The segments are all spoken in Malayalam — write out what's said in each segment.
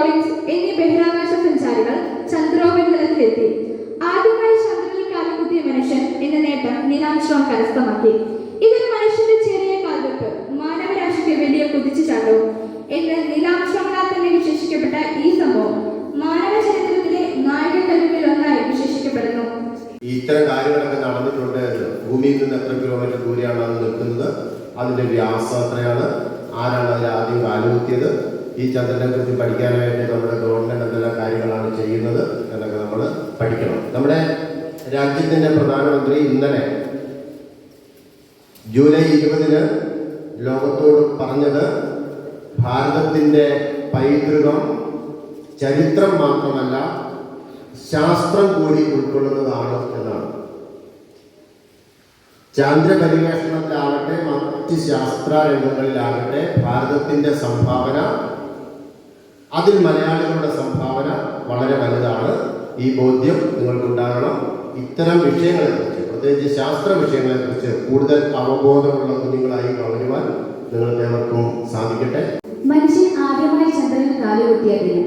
കോളിൻസ് എന്നീ ബഹിരാകാശ സഞ്ചാരികൾ ചന്ദ്രോപരിതലത്തിലെത്തി. ആദ്യമായി ചന്ദ്രനിൽ കാലുകുത്തിയ മനുഷ്യൻ എന്ന നേട്ടം നീൽ ആംസ്ട്രോങ് കരസ്ഥമാക്കി. ഇതൊരു മനുഷ്യന്റെ ചെറിയ കാൽവെപ്പ്, മാനവരാശിക്ക് വലിയ കുതിച്ചുചാട്ടവും എന്ന് നീൽ ആംസ്ട്രോങ്ങിനാൽ തന്നെ വിശേഷിക്കപ്പെട്ട ഈ സംഭവം മാനവ ചരിത്രത്തിലെ നാഴികക്കല്ലുകളിൽ ഒന്നായി വിശേഷിക്കപ്പെടുന്നു. ഇത്തരം കാര്യങ്ങളൊക്കെ നടന്നിട്ടുണ്ട്. ഭൂമിയിൽ നിന്ന് എത്ര കിലോമീറ്റർ ദൂരെയാണ് അത് നിൽക്കുന്നത്, അതിന്റെ വ്യാസം എത്രയാണ്, ആരാണ് അതിൽ ആദ്യം കാലുകുത്തിയത്, ഈ ചന്ദ്രനെ കുറിച്ച് പഠിക്കാനായിട്ട് നമ്മുടെ ഗവൺമെന്റ് എന്തെല്ലാം കാര്യങ്ങളാണ് ചെയ്യുന്നത് എന്നൊക്കെ നമ്മൾ പഠിക്കണം. നമ്മുടെ രാജ്യത്തിന്റെ പ്രധാനമന്ത്രി ഇന്നലെ ജൂലൈ 20 ലോകത്തോട് പറഞ്ഞത് ഭാരതത്തിന്റെ പൈതൃകം ചരിത്രം മാത്രമല്ല ശാസ്ത്രം കൂടി ഉൾക്കൊള്ളുന്നതാണ് എന്നാണ്. ചന്ദ്ര പര്യവേഷണത്തിലാകട്ടെ മറ്റ് ശാസ്ത്ര രംഗങ്ങളിലാകട്ടെ ഭാരതത്തിന്റെ സംഭാവന, അതിൽ മലയാളികളുടെ സംഭാവന വളരെ വലുതാണ്. ഈ ബോധ്യം നിങ്ങൾക്കുണ്ടാകണം. ഇത്തരം വിഷയങ്ങളെക്കുറിച്ച്, പ്രത്യേകിച്ച് ശാസ്ത്ര വിഷയങ്ങളെക്കുറിച്ച് കൂടുതൽ അവബോധമുള്ള കുഞ്ഞുങ്ങളായി വളരുവാൻ നിങ്ങൾക്ക് ഏവർക്കും സാധിക്കട്ടെ. മനുഷ്യൻ ആദ്യമായി ചന്ദ്രനിൽ കാലുകുത്തിയതിന്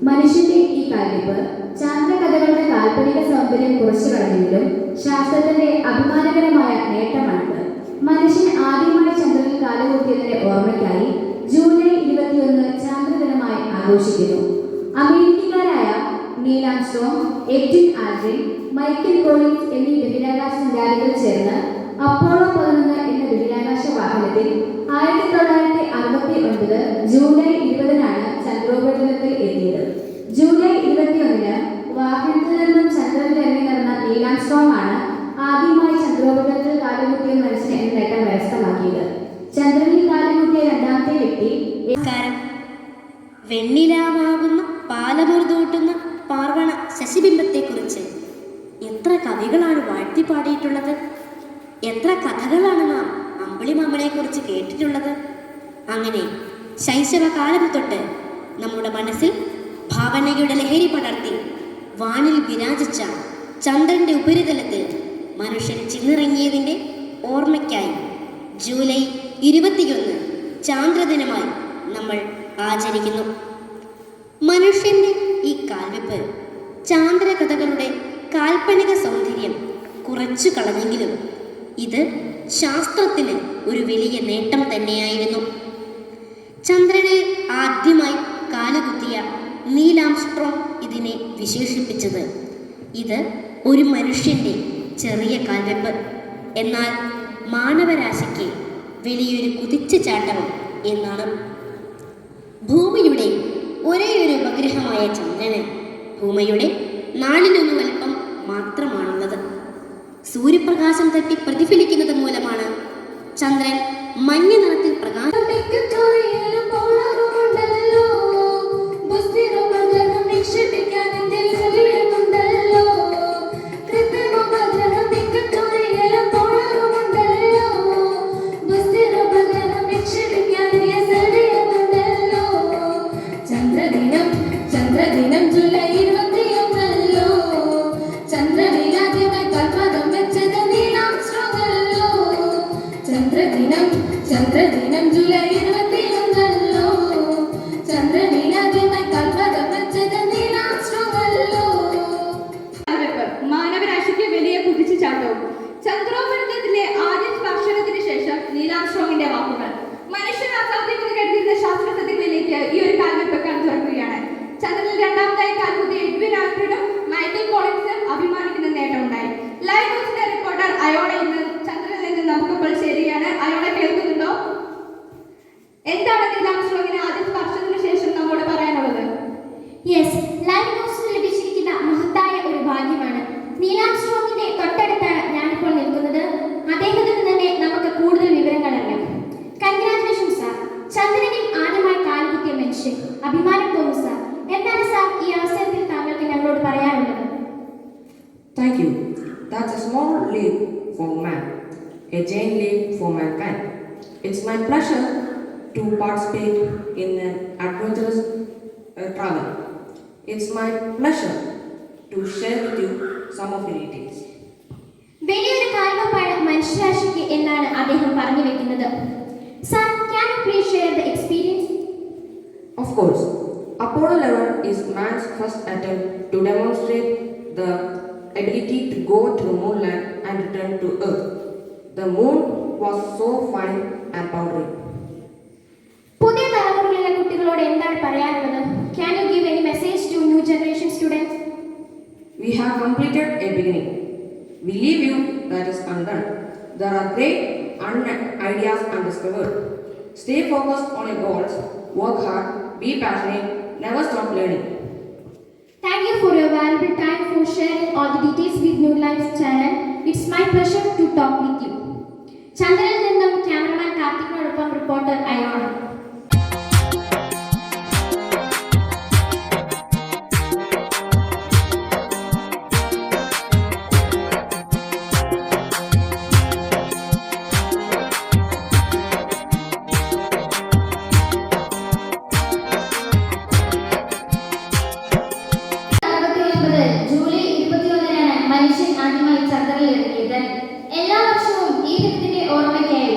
മനുഷ്യന്റെ ഈ കാൽവെപ്പ് ചാന്ദ്രകഥകളുടെ കാൽപ്പനിക സൗന്ദര്യം കുറച്ചു കളഞ്ഞെങ്കിലും ശാസ്ത്രത്തിന്റെ അഭിമാനകരമായ നേട്ടമാണിത്. മനുഷ്യൻ ആദ്യമായി ചന്ദ്രനിൽ കാലുകുത്തിയതിന്റെ ഓർമ്മയ്ക്കായി ജൂലൈ 21 ചാന്ദ്രദിനമായി ആഘോഷിക്കുന്നു. അമേരിക്കക്കാരായ Neil Armstrong, Edwin Aldrin, Michael Collins എന്നീ ബഹിരാകാശ സഞ്ചാരികൾ ചേർന്ന് അപ്പോളോ 11 എന്ന ബഹിരാകാശ വാഹനത്തിൽ 1969 ജൂലൈ 20 ചന്ദ്രോപരിതലത്തിൽ എത്തിയത്. ജൂലൈ 21 വാഹനത്തിൽ നിന്നും ചന്ദ്രനിൽ ഇറങ്ങി നടന്ന നീൽ ആംസ്ട്രോങ് ആണ് ആദ്യമായി ചന്ദ്രോപരിതലത്തിൽ കാലുകുത്തിയ മനുഷ്യൻ എന്ന നേട്ടം കരസ്ഥമാക്കിയത്. ചന്ദ്രനിൽ കാലുകുത്തിയ രണ്ടാമത്തെ വ്യക്തി വെണ്ണിലാവാകുന്ന പാലമുറുതൂട്ടുന്ന പാർവണ ശശിബിംബത്തെക്കുറിച്ച് എത്ര കവികളാണ് വാഴ്ത്തിപ്പാടിയിട്ടുള്ളത്, എത്ര കഥകളാണ് നാം അമ്പിളിമാമനെക്കുറിച്ച് കേട്ടിട്ടുള്ളത്. അങ്ങനെ ശൈശവകാലം തൊട്ട് നമ്മുടെ മനസ്സിൽ ഭാവനയുടെ ലഹരി പടർത്തി വാനിൽ വിരാജിച്ച ചന്ദ്രന്റെ ഉപരിതലത്തിൽ മനുഷ്യൻ ചിന്നിറങ്ങിയതിൻ്റെ ഓർമ്മയ്ക്കായി ജൂലൈ 21 ചാന്ദ്രദിനമായി നമ്മൾ ആചരിക്കുന്നു. മനുഷ്യന്റെ ഈ കാൽവെപ്പ് ചാന്ദ്രകഥകളുടെ കാൽപ്പനിക സൗന്ദര്യം കുറച്ചു കളഞ്ഞെങ്കിലും ഇത് ശാസ്ത്രത്തിന് ഒരു വലിയ നേട്ടം തന്നെയായിരുന്നു. ചന്ദ്രനിൽ ആദ്യമായി കാലുകുത്തിയ നീൽ ആംസ്ട്രോങ് ഇതിനെ വിശേഷിപ്പിച്ചത് ഇത് ഒരു മനുഷ്യന്റെ ചെറിയ കാൽവെപ്പ്, എന്നാൽ മാനവരാശിക്ക് വലിയൊരു കുതിച്ചുചാട്ടം എന്നാണ്. ഭൂമിയുടെ ഒരേയൊരു ഉപഗ്രഹമായ ചന്ദ്രന് ഭൂമിയുടെ 4 വലിപ്പം മാത്രമാണുള്ളത്. സൂര്യപ്രകാശം തട്ടി പ്രതിഫലിക്കുന്നത് മൂലമാണ് ചന്ദ്രൻ മഞ്ഞ നിറത്തിൽ പ്രകാശം ചന്ദ്രോപരിതലത്തിലെ ആദ്യ സ്പർശനത്തിന് ശേഷം നീൽ ആംസ്ട്രോങ്ങിന്റെ വാക്കുകൾ മനുഷ്യൻ അസാധ്യമെന്ന് കരുതിയിരുന്ന ശാസ്ത്രസത്യങ്ങളിലേക്ക് ഈ ഒരു കാൽവെപ്പ് തുറക്കുകയാണ്. ചന്ദ്രനിൽ രണ്ടാമതായി കാൽകുത്തിയ എഡ്വിൻ ആൽഡ്രിനും മൈക്കൽ കോളിൻസും അഭിമാനിക്കുന്ന നേട്ടമുണ്ടായി. ലൈവ് ന്യൂസിന്റെ റിപ്പോർട്ടർ അയോള ഇന്ന് ചന്ദ്രനിൽ നിന്ന് നമുക്കിപ്പോൾ ചേരുകയാണ്. അയോള, കേൾക്കുന്നുണ്ടോ? എന്താണ് നീൽ ആംസ്ട്രോങ്ങിന് ആദ്യ സ്പർശനത്തിന് ശേഷം നമ്മോട് പറയാനുള്ളത്? യെസ്, ലൈവ് ന്യൂസിന് ലഭിച്ചിരിക്കുന്ന മഹത്തായ ഒരു ഭാഗ്യമാണ്. നീൽ ആംസ്ട്രോങ്ങിന്റെ തൊട്ടടുത്താണ് ഞാനിപ്പോൾ നിൽക്കുന്നത്. അദ്ദേഹത്തിൽ നിന്ന് തന്നെ നമുക്ക് കൂടുതൽ വിവരങ്ങൾ അറിയാം. Congratulation sir. ചന്ദ്രനിൽ ആദ്യമായി കാലുകുത്തിയ മനുഷ്യൻ, അഭിമാനം തോന്നും സാർ. എന്താണ് സാർ ഈ അവസരത്തിൽ താങ്കൾക്ക് ഞങ്ങളോട് പറയാനുള്ളത്? Thank you. That's a small leap for man, a giant leap for mankind. It's my pleasure to participate in an adventurous travel. It's my pleasure to share with you some of the details. വലിയൊരു കാൽവെപ്പാണ് മനുഷ്യരാശിക്ക് എന്നാണ് അദ്ദേഹം പറഞ്ഞു വെക്കുന്നത്. Sir, can you please share the experience? Of course. Apollo 11 is man's first attempt to demonstrate the ability to go to the moonland and return to Earth. The moon was so fine and powdery. പുതിയ തലമുറയിലെ കുട്ടികളോട് എന്താണ് പറയാനുള്ളത്? Can you give any message to new generation students? We have completed a beginning. We leave you that is undone. There are great ideas undiscovered. Stay focused on your goals, work hard, be passionate, never stop learning. Thank you for your valuable time for sharing all the details with New Life's channel. It's my pleasure to talk with you. ചന്ദ്രനിൽ നിന്നും ക്യാമറമാൻ കാർത്തികിനോടൊപ്പം റിപ്പോർട്ടർ അയോണ. ജൂലൈ 21-നാണ് മനുഷ്യൻ ആദ്യമായി ചന്ദ്രനിൽ ഇറങ്ങിയത്. എല്ലാ വർഷവും ഈ ദിനത്തിന്റെ ഓർമ്മയ്ക്കായി